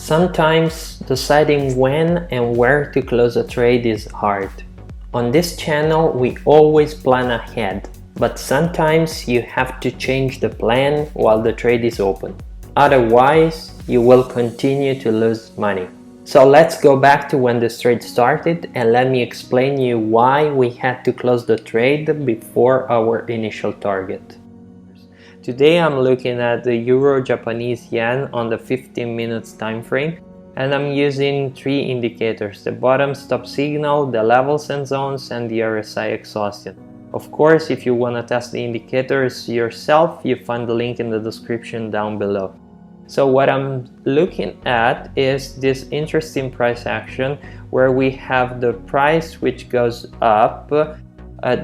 Sometimes deciding when and where to close a trade is hard. On this channel, we always plan ahead, but sometimes you have to change the plan while the trade is open. Otherwise, you will continue to lose money. So let's go back to when this trade started and let me explain you why we had to close the trade before our initial target. Today I'm looking at the Euro-Japanese yen on the 15 minutes time frame, and I'm using three indicators: the bottom stop signal, the levels and zones, and the RSI Exhaustion. Of course, if you want to test the indicators yourself, you find the link in the description down below. So what I'm looking at is this interesting price action where we have the price which goes up,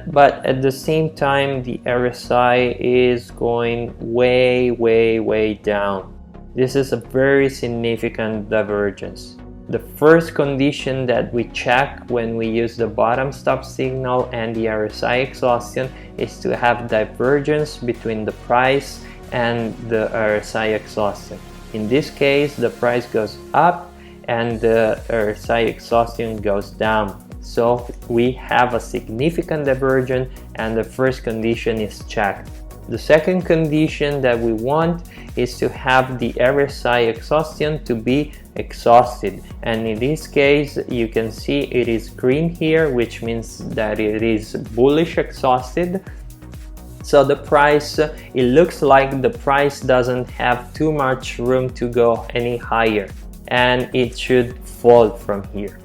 but at the same time the RSI is going way down. This is a very significant divergence. The first condition that we check when we use the bottom stop signal and the RSI exhaustion is to have divergence between the price and the RSI exhaustion. In this case, the price goes up and the RSI exhaustion goes down. So we have a significant divergence and the first condition is checked. The second condition that we want is to have the RSI exhaustion to be exhausted, and in this case you can see it is green here, which means that it is bullish exhausted. So the price, it looks like the price doesn't have too much room to go any higher and it should fall from here.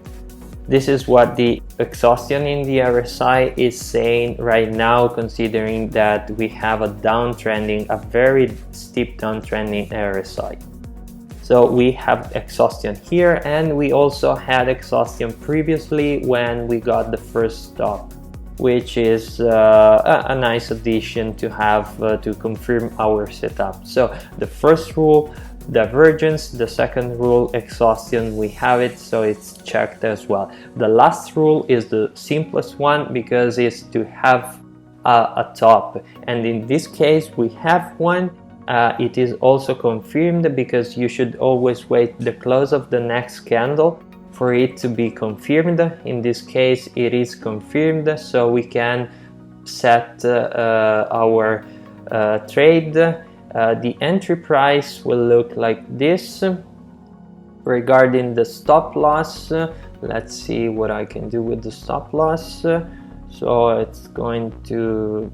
This is what the exhaustion in the RSI is saying right now, considering that we have a downtrending, a very steep downtrending RSI. So we have exhaustion here, and we also had exhaustion previously when we got the first stop, which is a nice addition to have to confirm our setup. So the first rule, divergence; the second rule, exhaustion, we have it, so it's checked as well. The last rule is the simplest one because it's to have a top, and in this case we have one. It is also confirmed because you should always wait the close of the next candle for it to be confirmed. In this case it is confirmed, so we can set our trade. The entry price will look like this. Regarding the stop loss, let's see what I can do with the stop loss. So it's going to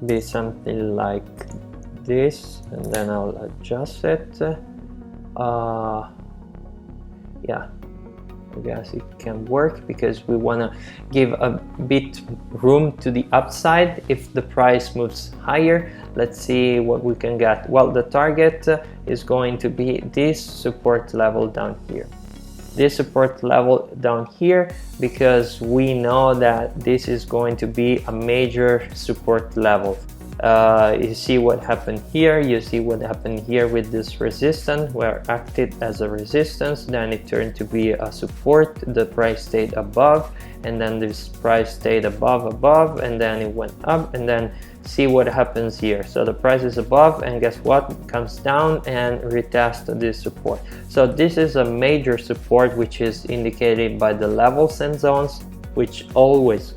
be something like this, and then I'll adjust it. Yeah, I guess it can work because we want to give a bit room to the upside if the price moves higher. Let's see what we can get. Well, the target is going to be this support level down here. This support level down here, because we know that this is going to be a major support level. You see what happened here, you see what happened here with this resistance, where it acted as a resistance, then it turned to be a support, the price stayed above, and then this price stayed above, and then it went up, and then see what happens here. So the price is above, and guess what, it comes down and retests this support. So this is a major support, which is indicated by the levels and zones, which always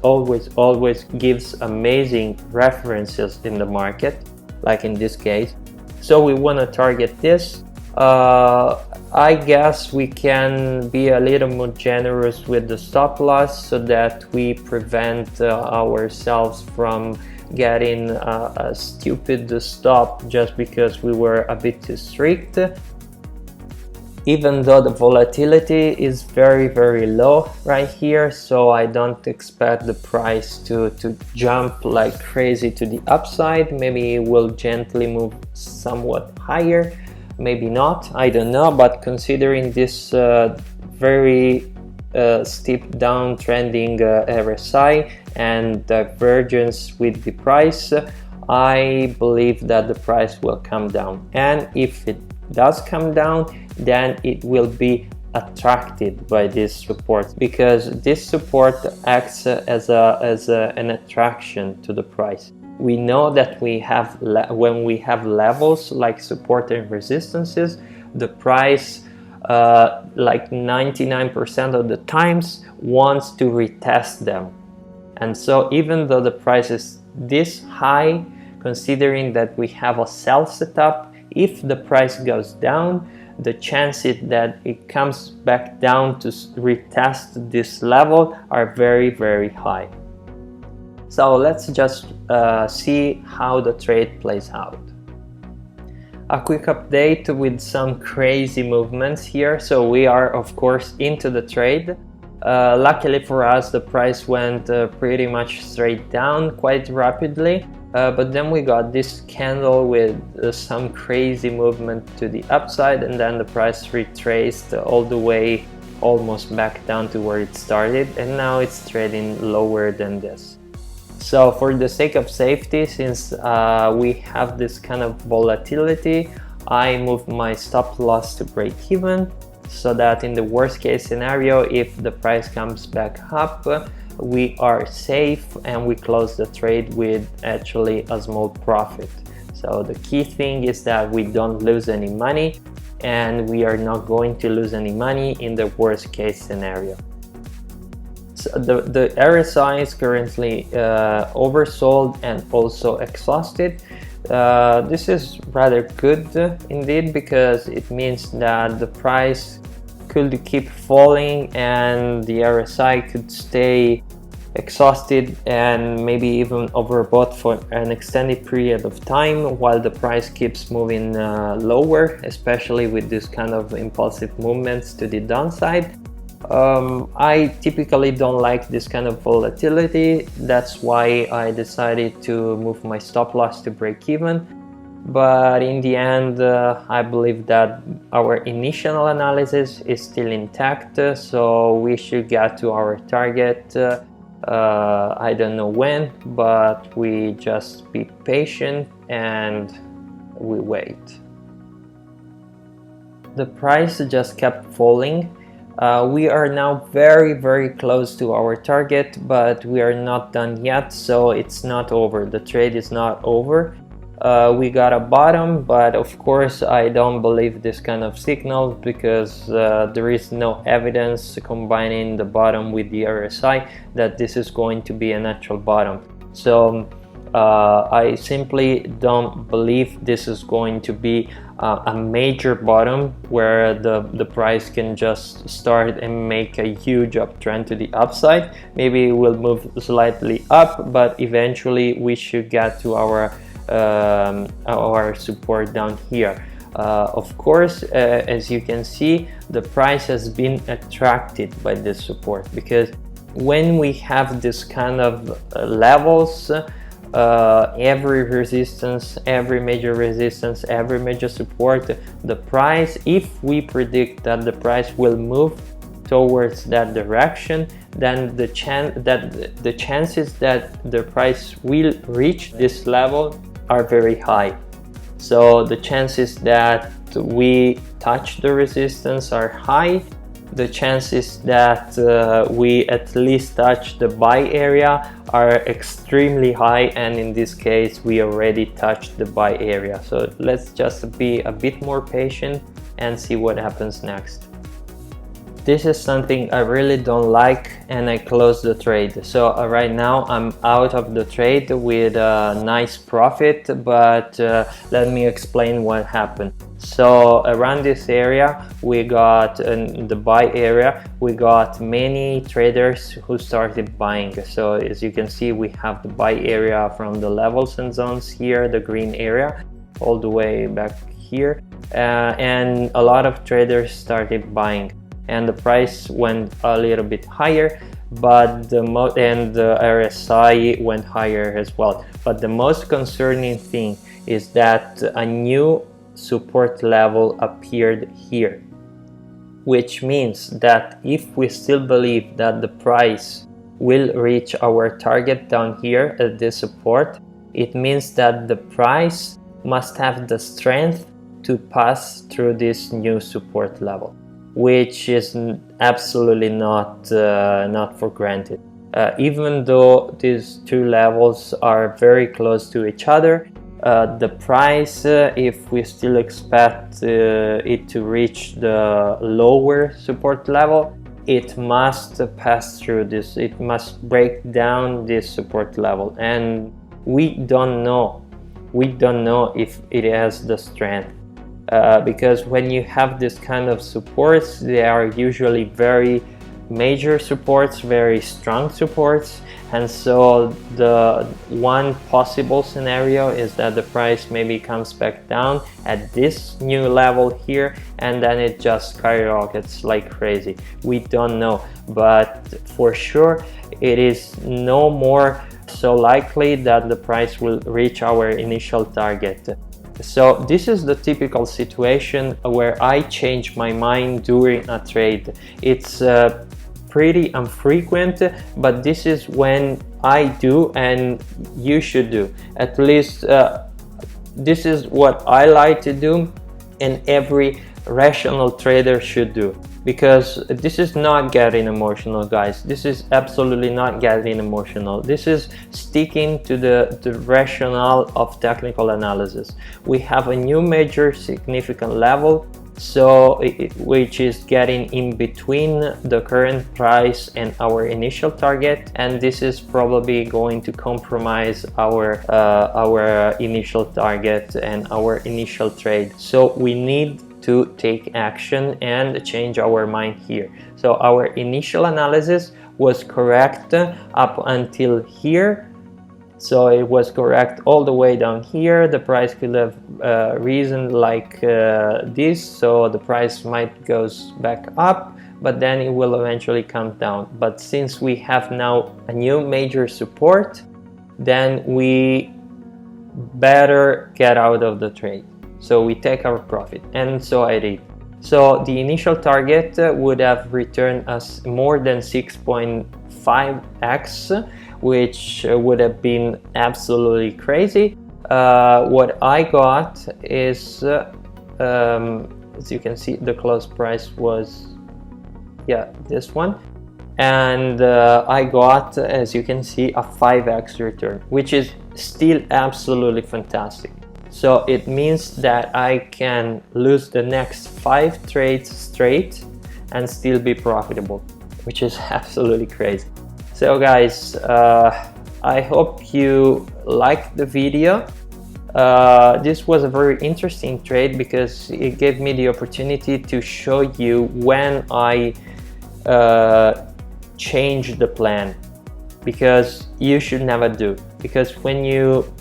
gives amazing references in the market, like in this case. So we want to target this. I guess we can be a little more generous with the stop loss so that we prevent ourselves from getting a stupid stop just because we were a bit too strict. Even though the volatility is very low right here, so I don't expect the price to jump like crazy to the upside. Maybe it will gently move somewhat higher, maybe not, I don't know. But considering this very steep downtrending RSI and divergence with the price, I believe that the price will come down, and if it does come down, then it will be attracted by this support, because this support acts as an attraction to the price. We know that when we have levels like support and resistances, the price like 99% of the times wants to retest them. And so even though the price is this high, considering that we have a sell setup, if the price goes down, the chances that it comes back down to retest this level are very, very high. So let's just see how the trade plays out. A quick update with some crazy movements here. So we are of course into the trade. Luckily for us, the price went pretty much straight down quite rapidly, but then we got this candle with some crazy movement to the upside, and then the price retraced all the way almost back down to where it started, and now it's trading lower than this. So for the sake of safety, since we have this kind of volatility, I moved my stop loss to break even, so that in the worst case scenario, if the price comes back up, we are safe and we close the trade with actually a small profit. So the key thing is that we don't lose any money, and we are not going to lose any money in the worst case scenario. So the RSI is currently oversold and also exhausted. This is rather good indeed, because it means that the price could keep falling and the RSI could stay exhausted and maybe even overbought for an extended period of time while the price keeps moving lower, especially with this kind of impulsive movements to the downside. I typically don't like this kind of volatility. That's why I decided to move my stop loss to break even. But in the end, I believe that our initial analysis is still intact, so we should get to our target. I don't know when, but we just be patient and we wait. The price just kept falling. We are now very, very close to our target, but we are not done yet, so it's not over. The trade is not over. We got a bottom, but of course I don't believe this kind of signal, because there is no evidence combining the bottom with the RSI that this is going to be an actual bottom. So I simply don't believe this is going to be a major bottom where the price can just start and make a huge uptrend to the upside. Maybe it will move slightly up, but eventually we should get to our support down here. Of course, as you can see, the price has been attracted by this support, because when we have this kind of levels, every resistance, every major resistance, every major support, the price, if we predict that the price will move towards that direction, then the chances that the price will reach this level are very high. So the chances that we touch the resistance are high. The chances that we at least touch the buy area are extremely high, and in this case we already touched the buy area. So let's just be a bit more patient and see what happens next. This is something I really don't like, and I closed the trade. So right now I'm out of the trade with a nice profit, but let me explain what happened. So around this area we got the buy area, we got many traders who started buying. So as you can see, we have the buy area from the levels and zones here, the green area, all the way back here, and a lot of traders started buying, and the price went a little bit higher, but the RSI went higher as well. But the most concerning thing is that a new support level appeared here, which means that if we still believe that the price will reach our target down here at this support, it means that the price must have the strength to pass through this new support level, which is absolutely not for granted. Even though these two levels are very close to each other, the price, if we still expect it to reach the lower support level, it must pass through this, it must break down this support level, and we don't know if it has the strength, because when you have this kind of supports, they are usually very major supports, very strong supports, and so the one possible scenario is that the price maybe comes back down at this new level here, and then it just skyrockets like crazy. We don't know, but for sure it is no more so likely that the price will reach our initial target. So this is the typical situation where I change my mind during a trade. It's pretty infrequent, but this is when I do, and you should do. At least this is what I like to do, and every rational trader should do, because this is not getting emotional, guys. This is absolutely not getting emotional. This is sticking to the rationale of technical analysis. We have a new major significant level, so which is getting in between the current price and our initial target, and this is probably going to compromise our initial target and our initial trade. So we need to take action and change our mind here. So our initial analysis was correct up until here. So it was correct all the way down here. The price could have risen like this, so the price might goes back up, but then it will eventually come down. But since we have now a new major support, then we better get out of the trade. So we take our profit, and so I did. So the initial target would have returned us more than 6.5x, which would have been absolutely crazy. What I got is, as you can see, the close price was, yeah, this one. And I got, as you can see, a 5x return, which is still absolutely fantastic. So it means that I can lose the next 5 trades straight and still be profitable, which is absolutely crazy. So guys, I hope you liked the video. This was a very interesting trade because it gave me the opportunity to show you when I change the plan, because you should never do. Because when you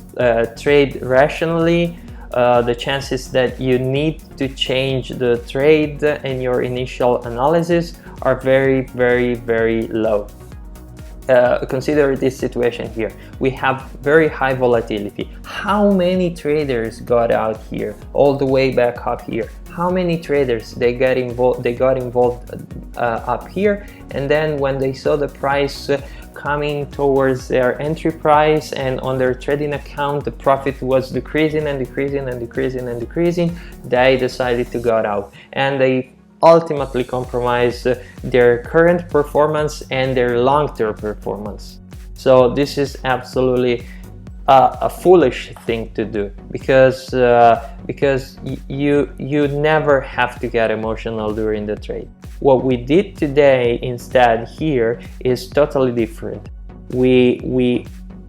trade rationally, the chances that you need to change the trade in your initial analysis are very, very, very low. Consider this situation here. We have very high volatility. How many traders got out here all the way back up here? How many traders they got involved up here, and then when they saw the price coming towards their entry price and on their trading account the profit was decreasing and decreasing and decreasing and decreasing, they decided to get out, and they ultimately compromise their current performance and their long-term performance. So this is absolutely a foolish thing to do, because you never have to get emotional during the trade. What we did today instead here is totally different. We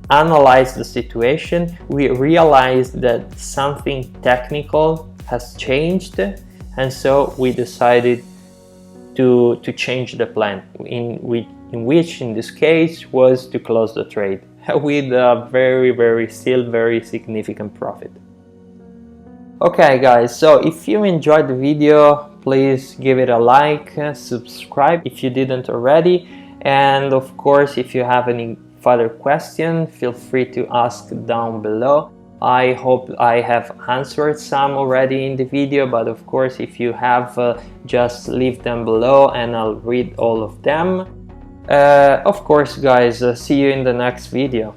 analyzed the situation, we realized that something technical has changed, and so we decided to change the plan, in which in this case was to close the trade with a still very significant profit. Okay guys, so if you enjoyed the video, please give it a like, subscribe if you didn't already, and of course if you have any further question, feel free to ask down below. I hope I have answered some already in the video, but of course if you have, just leave them below and I'll read all of them. Of course guys, see you in the next video.